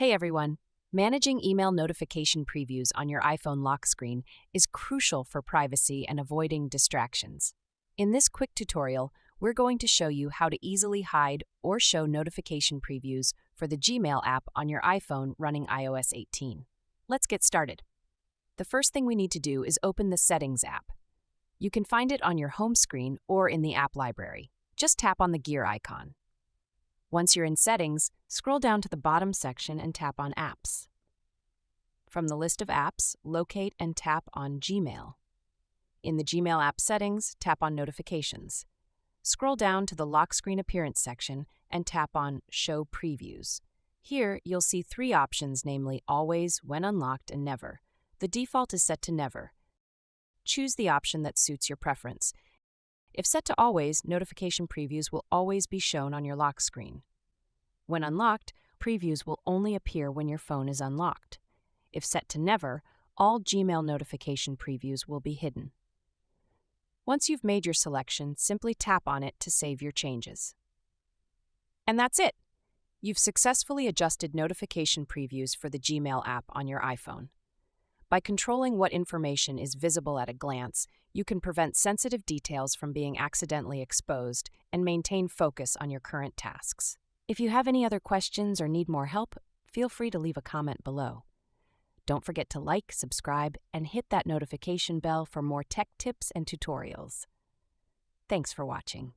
Hey everyone! Managing email notification previews on your iPhone lock screen is crucial for privacy and avoiding distractions. In this quick tutorial, we're going to show you how to easily hide or show notification previews for the Gmail app on your iPhone running iOS 18. Let's get started. The first thing we need to do is open the Settings app. You can find it on your home screen or in the app library. Just tap on the gear icon. Once you're in Settings, scroll down to the bottom section and tap on Apps. From the list of apps, locate and tap on Gmail. In the Gmail app settings, tap on Notifications. Scroll down to the Lock Screen Appearance section and tap on Show Previews. Here, you'll see three options, namely Always, When Unlocked, and Never. The default is set to Never. Choose the option that suits your preference. If set to Always, notification previews will always be shown on your lock screen. When unlocked, previews will only appear when your phone is unlocked. If set to Never, all Gmail notification previews will be hidden. Once you've made your selection, simply tap on it to save your changes. And that's it! You've successfully adjusted notification previews for the Gmail app on your iPhone. By controlling what information is visible at a glance, you can prevent sensitive details from being accidentally exposed and maintain focus on your current tasks. If you have any other questions or need more help, feel free to leave a comment below. Don't forget to like, subscribe, and hit that notification bell for more tech tips and tutorials. Thanks for watching.